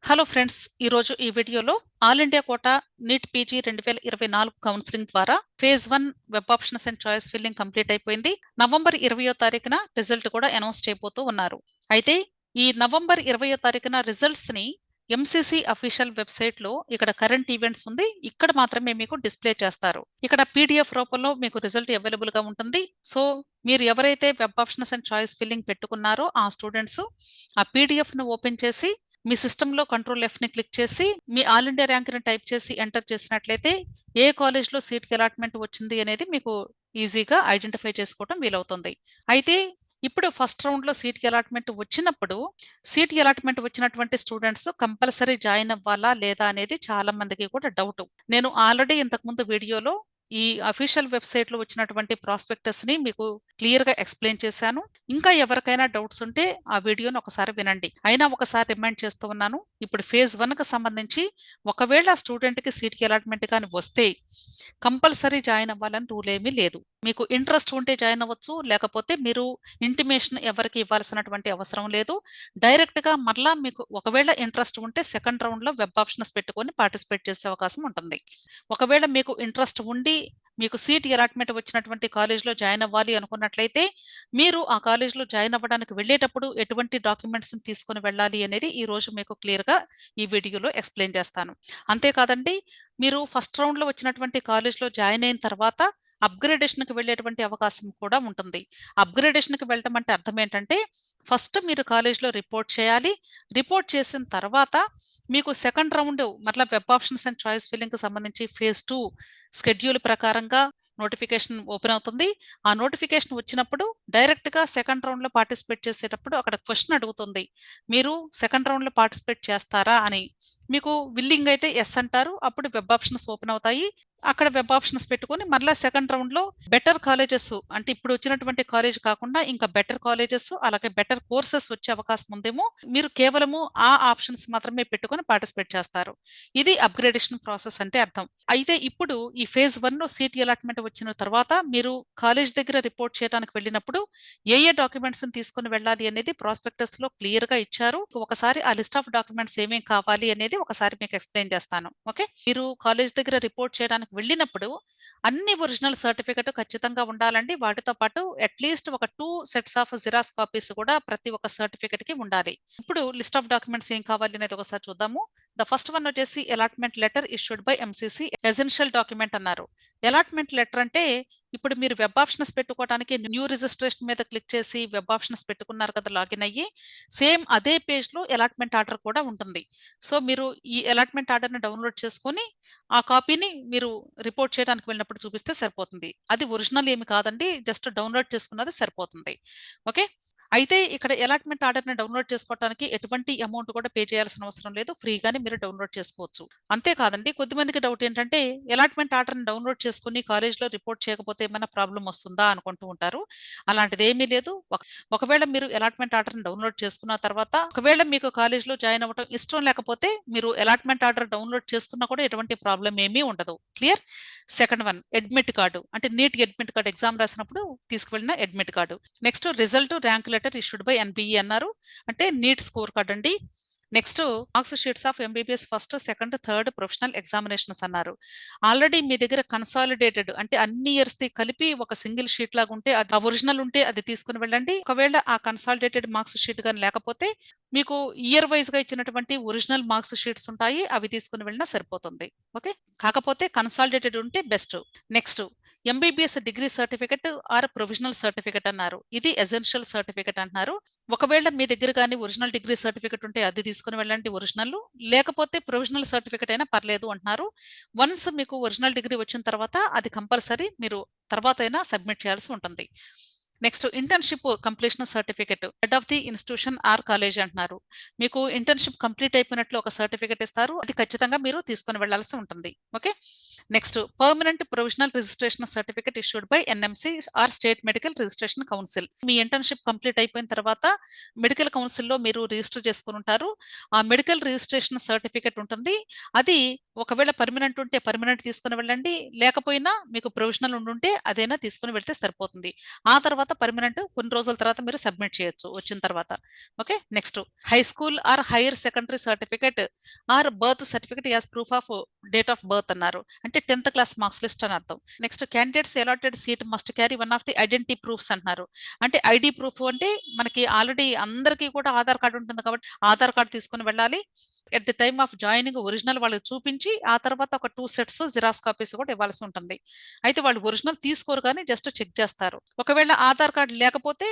Hello friends, ఈరోజు ఈ వీడియోలో all India quota NEET PG 2024 counselling ద్వారా phase 1 web options and choice filling complete అయిపోయింది. నవంబర్ 20వ తారీఖున రిజల్ట్ కూడా అనౌన్స్ చేయబోతూ ఉన్నారు. అయితే ఈ నవంబర్ 20వ తారీఖున రిజల్ట్స్ ని ఎంసీసీ అఫీషియల్ వెబ్సైట్ లో ఇక్కడ కరెంట్ ఈవెంట్స్ ఉంది, ఇక్కడ మాత్రమే మీకు డిస్ప్లే చేస్తారు. ఇక్కడ పీడిఎఫ్ రూపంలో మీకు రిజల్ట్ అవైలబుల్ గా ఉంటుంది. సో మీరు ఎవరైతే web options and choice filling పెట్టుకున్నారో ఆ స్టూడెంట్స్ ఆ పీడిఎఫ్ ను ఓపెన్ చేసి మీ సిస్టంలో కంట్రోల్ ఎఫ్ ని క్లిక్ చేసి మీ ఆల్ ఇండియా ర్యాంక్ ని టైప్ చేసి ఎంటర్ చేసినట్లయితే ఏ కాలేజ్లో సీట్కి అలాట్మెంట్ వచ్చింది అనేది మీకు ఈజీగా ఐడెంటిఫై చేసుకోవడం వీలవుతుంది. అయితే ఇప్పుడు ఫస్ట్ రౌండ్ లో సీట్కి అలాట్మెంట్ వచ్చినప్పుడు సీట్కి అలాట్మెంట్ వచ్చినటువంటి స్టూడెంట్స్ కంపల్సరీ జాయిన్ అవ్వాలా లేదా అనేది చాలా మందికి కూడా డౌట్. నేను ఆల్రెడీ ఇంతకుముందు వీడియోలో ఈ అఫీషియల్ వెబ్సైట్ లో వచ్చినటువంటి ప్రాస్పెక్టస్ ని మీకు క్లియర్ గా ఎక్స్ప్లెయిన్ చేశాను. ఇంకా ఎవరికైనా డౌట్స్ ఉంటే ఆ వీడియోని ఒకసారి వినండి. అయినా ఒకసారి రిమైండ్ చేస్తూ ఉన్నాను. ఇప్పుడు ఫేజ్ 1 కి సంబంధించి ఒకవేళ స్టూడెంట్ కి సీట్కి అలాట్మెంట్ కానీ వస్తే కంపల్సరీ జాయిన్ అవ్వాలని రూల్ ఏమీ లేదు. మీకు ఇంట్రెస్ట్ ఉంటే జాయిన్ అవ్వచ్చు, లేకపోతే మీరు ఇంటిమేషన్ ఎవరికి ఇవ్వాల్సినటువంటి అవసరం లేదు. డైరెక్ట్ గా మరలా మీకు ఒకవేళ ఇంట్రెస్ట్ ఉంటే సెకండ్ రౌండ్ లో వెబ్ ఆప్షన్స్ పెట్టుకొని పార్టిసిపేట్ చేసే అవకాశం ఉంటుంది. ఒకవేళ మీకు ఇంట్రెస్ట్ ఉండి మీకు సీట్ అలాట్మెంట్ వచ్చినటువంటి కాలేజ్లో జాయిన్ అవ్వాలి అనుకున్నట్లయితే మీరు ఆ కాలేజ్లో జాయిన్ అవ్వడానికి వెళ్ళేటప్పుడు ఎటువంటి డాక్యుమెంట్స్ తీసుకుని వెళ్ళాలి అనేది ఈ రోజు మీకు క్లియర్గా ఈ వీడియోలో ఎక్స్ప్లెయిన్ చేస్తాను. అంతేకాదండి, మీరు ఫస్ట్ రౌండ్లో వచ్చినటువంటి కాలేజ్లో జాయిన్ అయిన తర్వాత అప్గ్రేడేషన్కి వెళ్ళేటువంటి అవకాశం కూడా ఉంటుంది. అప్గ్రేడేషన్కి వెళ్ళటం అంటే అర్థం ఏంటంటే ఫస్ట్ మీరు కాలేజ్లో రిపోర్ట్ చేయాలి. రిపోర్ట్ చేసిన తర్వాత మీకు సెకండ్ రౌండ్ మరలా web options and choice filling కి సంబంధించి ఫేజ్ 2 స్కెడ్యూల్ ప్రకారంగా నోటిఫికేషన్ ఓపెన్ అవుతుంది. ఆ నోటిఫికేషన్ వచ్చినప్పుడు డైరెక్ట్ గా సెకండ్ రౌండ్ లో పార్టిసిపేట్ చేసేటప్పుడు అక్కడ క్వశ్చన్ అడుగుతుంది, మీరు సెకండ్ రౌండ్ లో పార్టిసిపేట్ చేస్తారా అని. మీకు విల్లింగ్ అయితే ఎస్ అంటారు, అప్పుడు వెబ్ ఆప్షన్స్ ఓపెన్ అవుతాయి. అక్కడ వెబ్ ఆప్షన్స్ పెట్టుకొని మరలా సెకండ్ రౌండ్ లో బెటర్ కాలేజెస్ అంటే ఇప్పుడు వచ్చినటువంటి కాలేజ్ కాకుండా ఇంకా బెటర్ కాలేజెస్ అలాగే బెటర్ కోర్సెస్ వచ్చే అవకాశం ఉందేమో, మీరు కేవలము ఆ ఆప్షన్స్ మాత్రమే పెట్టుకొని పార్టిసిపేట్ చేస్తారు. ఇది అప్గ్రేడేషన్ ప్రాసెస్ అంటే అర్థం. అయితే ఇప్పుడు ఈ ఫేజ్ 1 లో సీట్ అలాట్మెంట్ వచ్చిన తర్వాత మీరు కాలేజ్ దగ్గర రిపోర్ట్ చేయడానికి వెళ్ళినప్పుడు ఏ డాక్యుమెంట్స్ తీసుకుని వెళ్ళాలి అనేది ప్రాస్పెక్టస్ లో క్లియర్ గా ఇచ్చారు. ఒకసారి ఆ లిస్ట్ ఆఫ్ డాక్యుమెంట్స్ ఏమేం కావాలి అనేది ఒకసారి మీకు ఎక్స్ప్లెయిన్ చేస్తాను. ఓకే, మీరు కాలేజ్ దగ్గర రిపోర్ట్ చేయడానికి వెళ్ళినప్పుడు అన్ని ఒరిజినల్ సర్టిఫికెట్ ఖచ్చితంగా ఉండాలండి. వాటితో పాటు అట్లీస్ట్ ఒక 2 సెట్స్ ఆఫ్ జిరాక్స్ కాపీస్ కూడా ప్రతి ఒక్క సర్టిఫికెట్ కి ఉండాలి. ఇప్పుడు లిస్ట్ ఆఫ్ డాక్యుమెంట్స్ ఏం కావాలి అనేది ఒకసారి చూద్దాము. ద ఫస్ట్ వన్ వచ్చేసి allotment letter issued by MCC essential document అన్నారు. అలాట్మెంట్ లెటర్ అంటే ఇప్పుడు మీరు వెబ్ ఆప్షన్స్ పెట్టుకోవడానికి న్యూ రిజిస్ట్రేషన్ మీద క్లిక్ చేసి వెబ్ ఆప్షన్స్ పెట్టుకున్నారు కదా, లాగిన్ అయ్యి సేమ్ అదే పేజ్ లో అలాట్మెంట్ ఆర్డర్ కూడా ఉంటుంది. సో మీరు ఈ అలాట్మెంట్ ఆర్డర్ ని డౌన్లోడ్ చేసుకొని ఆ కాపీని మీరు రిపోర్ట్ చేయడానికి వెళ్ళినప్పుడు చూపిస్తే సరిపోతుంది. అది ఒరిజినల్ ఏమి కాదండి, జస్ట్ డౌన్లోడ్ చేసుకున్నది సరిపోతుంది. ఓకే, అయితే ఇక్కడ అలాట్మెంట్ ఆర్డర్ ని డౌన్లోడ్ చేసుకోవడానికి ఎటువంటి అమౌంట్ కూడా పే చేయాల్సిన అవసరం లేదు, ఫ్రీగానే మీరు డౌన్లోడ్ చేసుకోవచ్చు. అంతేకాదండి, కొద్దిమందికి డౌట్ ఏంటంటే అలాట్మెంట్ ఆర్డర్ ని డౌన్లోడ్ చేసుకుని కాలేజ్లో రిపోర్ట్ చేయకపోతే ఏమైనా ప్రాబ్లం వస్తుందా అనుకుంటూ ఉంటారు. అలాంటిది ఏమీ లేదు. ఒకవేళ మీరు అలాట్మెంట్ ఆర్డర్ ని డౌన్లోడ్ చేసుకున్న తర్వాత ఒకవేళ మీకు కాలేజ్లో జాయిన్ అవ్వడం ఇష్టం లేకపోతే మీరు అలాట్మెంట్ ఆర్డర్ డౌన్లోడ్ చేసుకున్నా కూడా ఎటువంటి ప్రాబ్లం ఏమీ ఉండదు. Clear. Second one admit card, అంటే నీట్ అడ్మిట్ కార్డు ఎగ్జామ్ రాసినప్పుడు తీసుకువెళ్ళిన admit card. Next result rank letter issued by NBE అన్నారు, అంటే నీట్ స్కోర్ కార్డ్ అండి. Next marks sheets of MBBS first second third professional examinations అన్నారు. Already మీ దగ్గర consolidated అంటే అన్ని ఇయర్స్ ది కలిపి ఒక సింగిల్ షీట్ లాగా ఉంటే అది ఒరిజినల్ ఉంటే అది తీసుకుని వెళ్ళండి. ఒకవేళ ఆ కన్సాలిడేటెడ్ మార్క్స్ షీట్ కానీ లేకపోతే మీకు ఇయర్ వైజ్ గా ఇచ్చినటువంటి ఒరిజినల్ మార్క్స్ షీట్స్ ఉంటాయి, అవి తీసుకుని వెళ్ళినా సరిపోతుంది. ఓకే, కాకపోతే కన్సాలిడేటెడ్ ఉంటే best. Next MBBS degree certificate or provisional certificate అన్నారు, ఇది ఎసెన్షియల్ సర్టిఫికెట్ అంటున్నారు. ఒకవేళ మీ దగ్గర కానీ ఒరిజినల్ డిగ్రీ సర్టిఫికెట్ ఉంటే అది తీసుకుని వెళ్ళండి ఒరిజినల్, లేకపోతే ప్రొవిజనల్ సర్టిఫికెట్ అయినా పర్లేదు అంటున్నారు. వన్స్ మీకు ఒరిజినల్ డిగ్రీ వచ్చిన తర్వాత అది కంపల్సరీ మీరు తర్వాత అయినా సబ్మిట్ చేయాల్సి ఉంటుంది. Next internship completion certificate head of the institution or college అంటున్నారు. మీకు ఇంటర్న్షిప్ కంప్లీట్ అయిపోయినట్లు ఒక సర్టిఫికెట్ ఇస్తారు, అది ఖచ్చితంగా మీరు తీసుకుని వెళ్లాల్సి ఉంటుంది. Okay, next permanent provisional registration certificate issued by NMC or state medical registration council. మీ ఇంటర్న్షిప్ కంప్లీట్ అయిపోయిన తర్వాత మెడికల్ కౌన్సిల్లో మీరు రిజిస్టర్ చేసుకుని ఉంటారు. ఆ మెడికల్ రిజిస్ట్రేషన్ సర్టిఫికెట్ ఉంటుంది, అది ఒకవేళ పర్మనెంట్ ఉంటే పర్మనెంట్ తీసుకుని వెళ్ళండి, లేకపోయినా మీకు ప్రొవిజనల్ ఉండుంటే అదైనా తీసుకుని వెళ్తే సరిపోతుంది. ఆ తర్వాత తర్వాత పర్మనెంట్ కొన్ని రోజుల తర్వాత మీరు సబ్మిట్ చేయొచ్చు వచ్చిన తర్వాత. Okay. Next high school or higher secondary certificate or birth certificate as proof of date of birth అన్నారు. అంటే 10th క్లాస్ మార్క్స్ లిస్ట్ అని అర్థం. Next candidates allotted seat must carry one of the identity proofs అంటున్నారు. అంటే ID proof అంటే మనకి already అందరికీ కూడా ఆధార్ కార్డు ఉంటుంది కాబట్టి ఆధార్ కార్డు తీసుకుని వెళ్ళాలి. At the time of joining original వాళ్ళకి చూపించి ఆ తర్వాత ఒక 2 సెట్స్ జిరాక్స్ కాపీస్ కూడా ఇవ్వాల్సి ఉంటుంది. అయితే వాళ్ళు ఒరిజినల్ తీసుకోరు కానీ జస్ట్ చెక్ చేస్తారు. ఒకవేళ ఆధార్ కార్డు లేకపోతే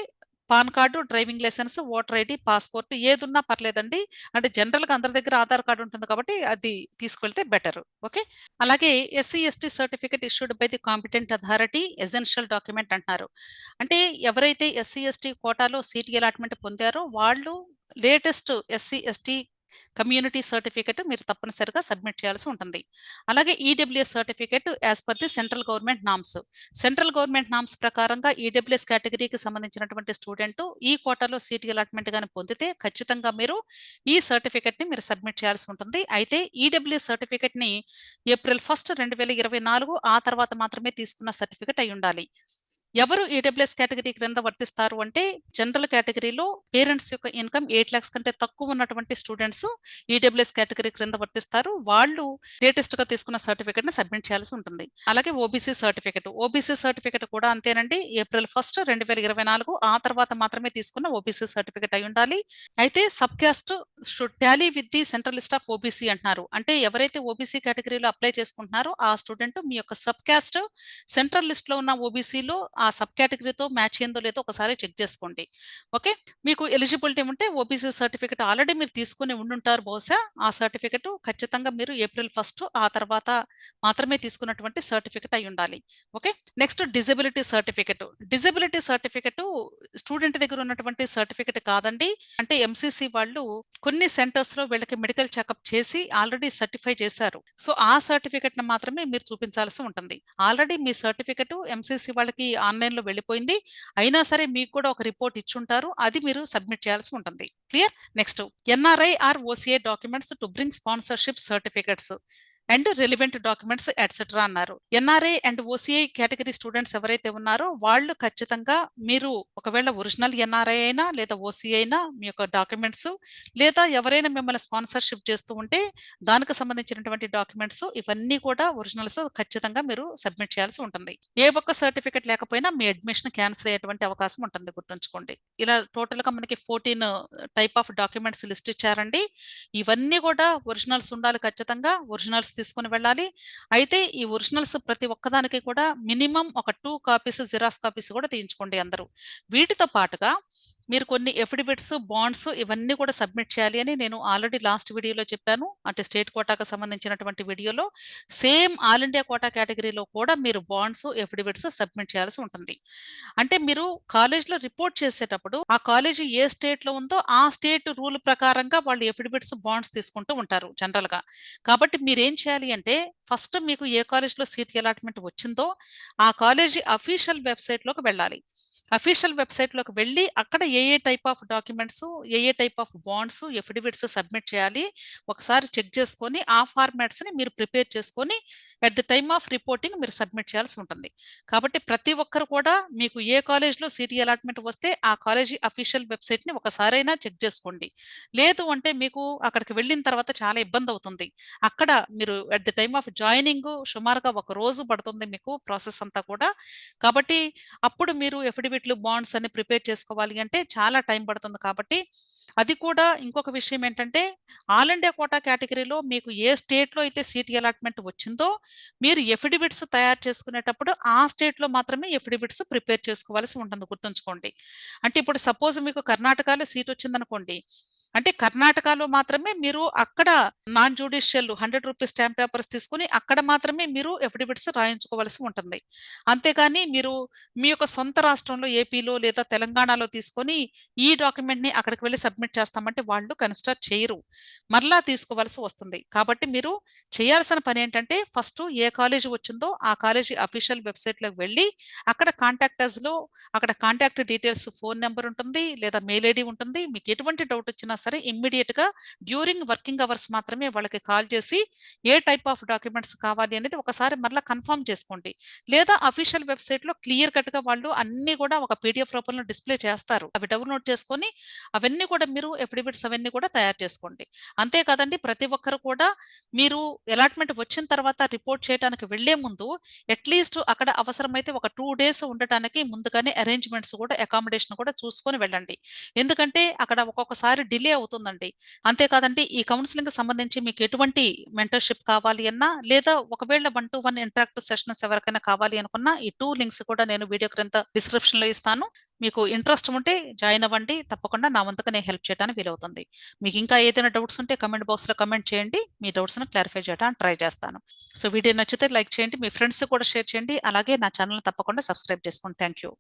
PAN card, driving licence, voter ID, passport ఏదున్నా పర్లేదండి. అంటే జనరల్‌గా అందరి దగ్గర ఆధార్ కార్డు ఉంటుంది కాబట్టి అది తీసుకెళ్తే బెటర్. ఓకే. అలాగే SC, ST certificate issued by the competent authority essential document అంటున్నారు. అంటే ఎవరైతే ఎస్సీ, ఎస్టీ కోటాలో సీట్ అలాట్‌మెంట్ పొందారో వాళ్ళు latest SC, ST community certificate మీరు తప్పనిసరిగా సబ్మిట్ చేయాల్సి ఉంటుంది. అలాగే EWS certificate as per the central government norms. Central government norms ప్రకారంగా ఈడబ్ల్యూఎస్ కేటగిరీకి సంబంధించినటువంటి స్టూడెంట్ ఈ కోటాలో సీట్ అలాట్మెంట్ గాని పొందితే ఖచ్చితంగా మీరు ఈ సర్టిఫికేట్ ని మీరు సబ్మిట్ చేయాల్సి ఉంటుంది. అయితే ఈడబ్ల్యూఎస్ సర్టిఫికేట్ ని ఏప్రిల్ 1, 2024 ఆ తర్వాత మాత్రమే తీసుకున్న సర్టిఫికేట్ అయి ఉండాలి. ఎవరు ఈడబ్ల్యూఎస్ కేటగిరీ క్రింద వర్తిస్తారు అంటే జనరల్ కేటగిరీలో పేరెంట్స్ యొక్క ఇన్కమ్ 8 lakhs కంటే తక్కువ ఉన్నటువంటి స్టూడెంట్స్ ఈడబ్ల్యూఎస్ కేటగిరీ క్రింద వర్తిస్తారు. వాళ్ళు లేటెస్ట్ గా తీసుకున్న సర్టిఫికేట్ ని సబ్మిట్ చేయాల్సి ఉంటుంది. అలాగే ఓబీసీ సర్టిఫికేట్ కూడా అంతేనండి. ఏప్రిల్ 1, 2024 ఆ తర్వాత మాత్రమే తీసుకున్న ఓబీసీ సర్టిఫికేట్ అయి ఉండాలి. అయితే sub caste should Tally with the central list of OBC అంటున్నారు. అంటే ఎవరైతే ఓబీసీ కేటగిరీలో అప్లై చేసుకుంటున్నారో ఆ స్టూడెంట్ మీ యొక్క సబ్ క్యాస్ట్ సెంట్రల్ లిస్ట్ లో ఉన్న ఓబీసీలో ఆ సబ్ కేటగిరీతో మ్యాచ్ అయిందో లేదో ఒకసారి చెక్ చేసుకోండి. ఓకే. మీకు ఎలిజిబిలిటీ ఉంటే ఓబీసీ సర్టిఫికేట్ ఆల్రెడీ మీరు తీసుకుని ఉండుంటారు బహుశా. ఆ సర్టిఫికేట్ ఖచ్చితంగా మీరు ఏప్రిల్ 1 ఆ తర్వాత మాత్రమే తీసుకున్నటువంటి సర్టిఫికేట్ అయి ఉండాలి. Okay. Next disability certificate student దగ్గర ఉన్నటువంటి సర్టిఫికేట్ కాదండి. అంటే ఎంసీసీ వాళ్ళు కొన్ని సెంటర్స్ లో వీళ్ళకి మెడికల్ చెకప్ చేసి ఆల్రెడీ సర్టిఫై చేశారు. సో ఆ సర్టిఫికేట్ ని మాత్రమే మీరు చూపించాల్సి ఉంటుంది. ఆల్రెడీ మీ సర్టిఫికేట్ ఎంసీసీ వాళ్ళకి ఆన్లైన్ లో వెళ్ళిపోయింది. అయినా సరే మీకు కూడా ఒక రిపోర్ట్ ఇచ్చుంటారు. అది మీరు సబ్మిట్ చేయాల్సి ఉంటుంది. Clear. Next NRI or OCI documents to bring sponsorship certificates and relevant documents etcetera అన్నారు. NRI and OCI category students ఎవరైతే ఉన్నారో వాళ్ళు ఖచ్చితంగా మీరు ఒకవేళ ఒరిజినల్ ఎన్ఆర్ఐ అయినా లేదా ఓసీఐ అయినా మీ యొక్క డాక్యుమెంట్స్ లేదా ఎవరైనా మిమ్మల్ని స్పాన్సర్షిప్ చేస్తూ ఉంటే దానికి సంబంధించినటువంటి డాక్యుమెంట్స్ ఇవన్నీ కూడా ఒరిజినల్స్ ఖచ్చితంగా మీరు సబ్మిట్ చేయాల్సి ఉంటుంది. ఏ ఒక్క సర్టిఫికేట్ లేకపోయినా మీ అడ్మిషన్ క్యాన్సిల్ అయ్యేటువంటి అవకాశం ఉంటుంది. గుర్తుంచుకోండి. ఇలా టోటల్ గా మనకి 14 టైప్ ఆఫ్ డాక్యుమెంట్స్ లిస్ట్ ఇచ్చారండి. ఇవన్నీ కూడా ఒరిజినల్స్ ఉండాలి. ఖచ్చితంగా ఒరిజినల్స్ తీసుకుని వెళ్ళాలి. అయితే ఈ ఒరిజినల్స్ ప్రతి ఒక్కదానికి కూడా మినిమం ఒక 2 కాపీస్ జిరాక్స్ కాపీస్ కూడా తీయించుకోండి అందరూ. వీటితో పాటుగా మీరు కొన్ని ఎఫిడవిట్స్, బాండ్స్ ఇవన్నీ కూడా సబ్మిట్ చేయాలి అని నేను ఆల్రెడీ లాస్ట్ వీడియోలో చెప్పాను. అంటే స్టేట్ కోటాకు సంబంధించినటువంటి వీడియోలో సేమ్ ఆల్ ఇండియా కోటా కేటగిరీలో కూడా మీరు బాండ్స్, ఎఫిడవిట్స్ సబ్మిట్ చేయాల్సి ఉంటుంది. అంటే మీరు కాలేజ్లో రిపోర్ట్ చేసేటప్పుడు ఆ కాలేజీ ఏ స్టేట్ లో ఉందో ఆ స్టేట్ రూల్ ప్రకారంగా వాళ్ళు ఎఫిడవిట్స్, బాండ్స్ తీసుకుంటూ ఉంటారు జనరల్ గా. కాబట్టి మీరు ఏం చేయాలి అంటే ఫస్ట్ మీకు ఏ కాలేజ్లో సీట్ అలాట్మెంట్ వచ్చిందో ఆ కాలేజీ అఫీషియల్ వెబ్సైట్ లోకి వెళ్ళాలి. అఫీషియల్ వెబ్సైట్ లోకి వెళ్ళి అక్కడ a type of documents, a type of bonds, affidavits submit చేయాలి ఒకసారి చెక్ చేసుకొని ఆ ఫార్మాట్స్ ని మీరు ప్రిపేర్ చేసుకొని at the time of reporting మీరు సబ్మిట్ చేయాల్సి ఉంటుంది. కాబట్టి ప్రతి ఒక్కరు కూడా మీకు ఏ కాలేజ్లో సీట్ అలాట్మెంట్ వస్తే ఆ కాలేజీ అఫీషియల్ వెబ్సైట్ ని ఒకసారైనా చెక్ చేసుకోండి. లేదు అంటే మీకు అక్కడికి వెళ్ళిన తర్వాత చాలా ఇబ్బంది అవుతుంది. అక్కడ మీరు at the time of joining సుమారుగా ఒక రోజు పడుతుంది మీకు ప్రాసెస్ అంతా కూడా. కాబట్టి అప్పుడు మీరు ఎఫిడవిట్లు, బాండ్స్ అన్ని ప్రిపేర్ చేసుకోవాలి అంటే చాలా టైం పడుతుంది. కాబట్టి అది కూడా ఇంకొక విషయం ఏంటంటే ఆల్ ఇండియా కోటా కేటగిరీలో మీకు ఏ స్టేట్ లో అయితే సీట్ అలాట్మెంట్ వచ్చిందో మీరు ఎఫిడవిట్స్ తయారు చేసుకునేటప్పుడు ఆ స్టేట్ లో మాత్రమే ఎఫిడవిట్స్ ప్రిపేర్ చేసుకోవాల్సి ఉంటుంది. గుర్తుంచుకోండి. అంటే ఇప్పుడు సపోజ్ మీకు కర్ణాటకలో సీట్ వచ్చిందనుకోండి. అంటే కర్ణాటకలో మాత్రమే మీరు అక్కడ non judicial 100 rupees stamp papers తీసుకుని అక్కడ మాత్రమే మీరు ఎఫిడవిట్స్ రాయించుకోవాల్సి ఉంటుంది. అంతేగాని మీరు మీ యొక్క సొంత రాష్ట్రంలో ఏపీలో లేదా తెలంగాణలో తీసుకొని ఈ డాక్యుమెంట్ ని అక్కడికి వెళ్ళి సబ్మిట్ చేస్తామంటే వాళ్ళు కన్సిడర్ చేయరు. మరలా తీసుకోవాల్సి వస్తుంది. కాబట్టి మీరు చేయాల్సిన పని ఏంటంటే ఫస్ట్ ఏ కాలేజీ వచ్చిందో ఆ కాలేజీ అఫీషియల్ వెబ్సైట్ లోకి వెళ్ళి అక్కడ కాంటాక్టర్స్ లో అక్కడ కాంటాక్ట్ డీటెయిల్స్, ఫోన్ నెంబర్ ఉంటుంది లేదా మెయిల్ ఐడి ఉంటుంది. మీకు ఎటువంటి డౌట్ వచ్చినా సరే ఇమ్మీడియట్ గా డ్యూరింగ్ వర్కింగ్ అవర్స్ మాత్రమే వాళ్ళకి కాల్ చేసి ఏ టైప్ ఆఫ్ డాక్యుమెంట్స్ కావాలి అనేది ఒకసారి మరలా కన్ఫర్మ్ చేసుకోండి. లేదా అఫీషియల్ వెబ్సైట్ లో క్లియర్ కట్ గా వాళ్ళు అన్ని కూడా ఒక పీడిఎఫ్ రూపంలో డిస్ప్లే చేస్తారు. అవి డౌన్లోడ్ చేసుకొని అవన్నీ కూడా మీరు ఎఫిడవిట్స్ అవన్నీ కూడా తయారు చేసుకోండి. అంతేకాదండి, ప్రతి ఒక్కరు కూడా మీరు అలాట్మెంట్ వచ్చిన తర్వాత రిపోర్ట్ చేయడానికి వెళ్లే ముందు అట్లీస్ట్ అక్కడ అవసరమైతే ఒక 2 days ఉండటానికి ముందుగానే అరేంజ్మెంట్స్ కూడా అకామిడేషన్ కూడా చూసుకొని వెళ్ళండి. ఎందుకంటే అక్కడ ఒక్కొక్కసారి డిలే అవుతుందండి. అంతేకాదండి, ఈ కౌన్సిలింగ్ సంబంధించి మీకు ఎటువంటి మెంటర్షిప్ కావాలి అన్నా, లేదా ఒకవేళ 1-to-1 ఇంటరాక్టివ్ సెషన్స్ ఎవరికైనా కావాలి అనుకున్నా ఈ 2 లింక్స్ కూడా నేను వీడియో క్రింద డిస్క్రిప్షన్ లో ఇస్తాను. మీకు ఇంట్రెస్ట్ ఉంటే జాయిన్ అవ్వండి. తప్పకుండా నా వంతుగా నేను హెల్ప్ చేయడానికి వీలవుతుంది. మీకు ఇంకా ఏదైనా డౌట్స్ ఉంటే కమెంట్ బాక్స్ లో కమెంట్ చేయండి. మీ డౌట్స్ ను క్లారిఫై చేయడానికి ట్రై చేస్తాను. సో వీడియో నచ్చితే లైక్ చేయండి, మీ ఫ్రెండ్స్ కూడా షేర్ చేయండి. అలాగే నా ఛానల్ తప్పకుండా సబ్స్క్రైబ్ చేసుకోండి. Thank you.